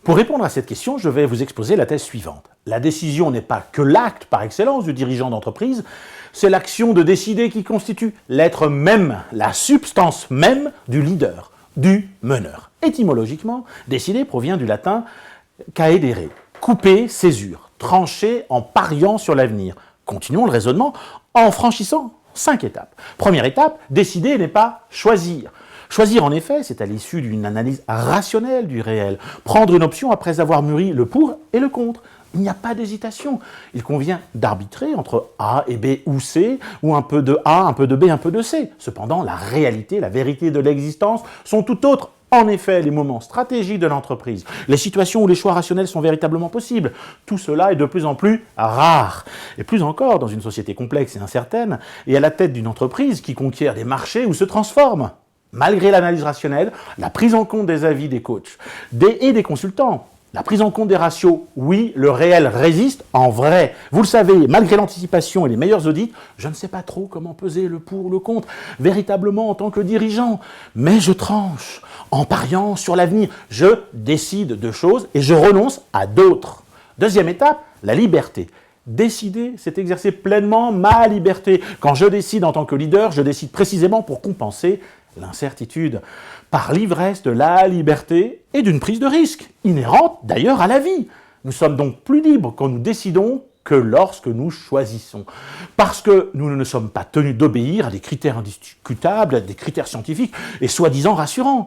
Pour répondre à cette question, je vais vous exposer la thèse suivante. La décision n'est pas que l'acte par excellence du dirigeant d'entreprise, c'est l'action de décider qui constitue l'être même, la substance même du leader, du meneur. Étymologiquement, décider provient du latin caedere, couper, césure, trancher en pariant sur l'avenir. Continuons le raisonnement en franchissant 5 étapes. Première étape, décider n'est pas choisir. Choisir, en effet, c'est à l'issue d'une analyse rationnelle du réel. Prendre une option après avoir mûri le pour et le contre. Il n'y a pas d'hésitation. Il convient d'arbitrer entre A et B ou C, ou un peu de A, un peu de B, un peu de C. Cependant, la réalité, la vérité de l'existence sont tout autres. En effet, les moments stratégiques de l'entreprise, les situations où les choix rationnels sont véritablement possibles, tout cela est de plus en plus rare. Et plus encore, dans une société complexe et incertaine, et à la tête d'une entreprise qui conquiert des marchés ou se transforme. Malgré l'analyse rationnelle, la prise en compte des avis des coachs et des consultants, la prise en compte des ratios, oui, le réel résiste en vrai. Vous le savez, malgré l'anticipation et les meilleurs audits, je ne sais pas trop comment peser le pour ou le contre, véritablement en tant que dirigeant. Mais je tranche en pariant sur l'avenir. Je décide de choses et je renonce à d'autres. Deuxième étape, la liberté. Décider, c'est exercer pleinement ma liberté. Quand je décide en tant que leader, je décide précisément pour compenser l'incertitude, par l'ivresse de la liberté et d'une prise de risque, inhérente d'ailleurs à la vie. Nous sommes donc plus libres quand nous décidons que lorsque nous choisissons. Parce que nous ne sommes pas tenus d'obéir à des critères indiscutables, à des critères scientifiques et soi-disant rassurants.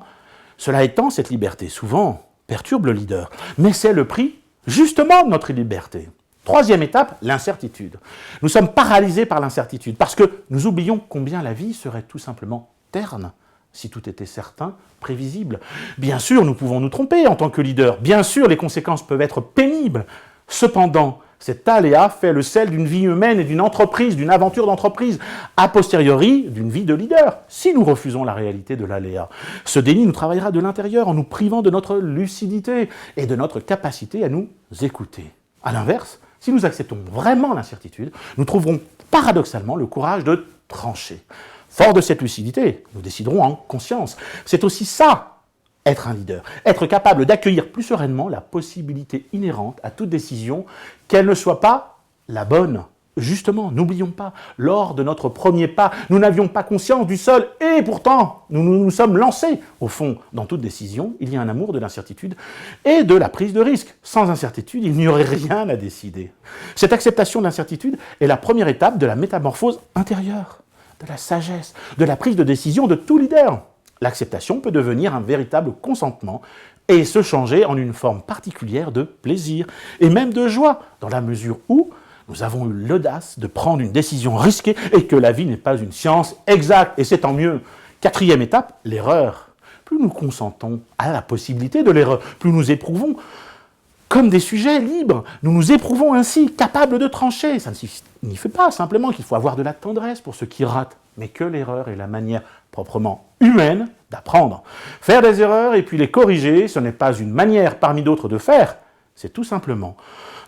Cela étant, cette liberté souvent perturbe le leader, mais c'est le prix justement de notre liberté. Troisième étape, l'incertitude. Nous sommes paralysés par l'incertitude parce que nous oublions combien la vie serait tout simplement terne si tout était certain, prévisible. Bien sûr, nous pouvons nous tromper en tant que leader. Bien sûr, les conséquences peuvent être pénibles. Cependant, cet aléa fait le sel d'une vie humaine et d'une entreprise, d'une aventure d'entreprise, a posteriori d'une vie de leader, si nous refusons la réalité de l'aléa. Ce déni nous travaillera de l'intérieur en nous privant de notre lucidité et de notre capacité à nous écouter. À l'inverse, si nous acceptons vraiment l'incertitude, nous trouverons paradoxalement le courage de trancher. Fort de cette lucidité, nous déciderons en conscience. C'est aussi ça, être un leader. Être capable d'accueillir plus sereinement la possibilité inhérente à toute décision, qu'elle ne soit pas la bonne. Justement, n'oublions pas, lors de notre premier pas, nous n'avions pas conscience du sol et pourtant, nous nous sommes lancés. Au fond, dans toute décision, il y a un amour de l'incertitude et de la prise de risque. Sans incertitude, il n'y aurait rien à décider. Cette acceptation de l'incertitude est la première étape de la métamorphose intérieure, de la sagesse, de la prise de décision de tout leader. L'acceptation peut devenir un véritable consentement et se changer en une forme particulière de plaisir et même de joie, dans la mesure où nous avons eu l'audace de prendre une décision risquée et que la vie n'est pas une science exacte, et c'est tant mieux. Quatrième étape, l'erreur. Plus nous consentons à la possibilité de l'erreur, plus nous éprouvons comme des sujets libres. Nous nous éprouvons ainsi capables de trancher. Ça ne signifie pas simplement qu'il faut avoir de la tendresse pour ceux qui ratent, mais que l'erreur est la manière proprement humaine d'apprendre. Faire des erreurs et puis les corriger, ce n'est pas une manière parmi d'autres de faire, c'est tout simplement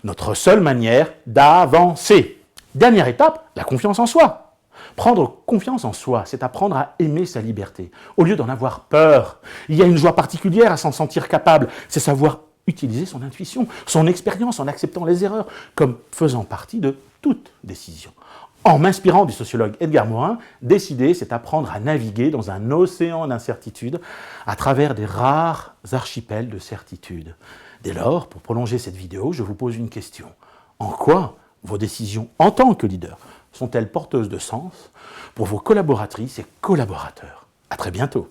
notre seule manière d'avancer. Dernière étape, la confiance en soi. Prendre confiance en soi, c'est apprendre à aimer sa liberté, au lieu d'en avoir peur. Il y a une joie particulière à s'en sentir capable, c'est savoir utiliser son intuition, son expérience en acceptant les erreurs comme faisant partie de toute décision. En m'inspirant du sociologue Edgar Morin, décider, c'est apprendre à naviguer dans un océan d'incertitude à travers des rares archipels de certitude. Dès lors, pour prolonger cette vidéo, je vous pose une question. En quoi vos décisions en tant que leader sont-elles porteuses de sens pour vos collaboratrices et collaborateurs? À très bientôt.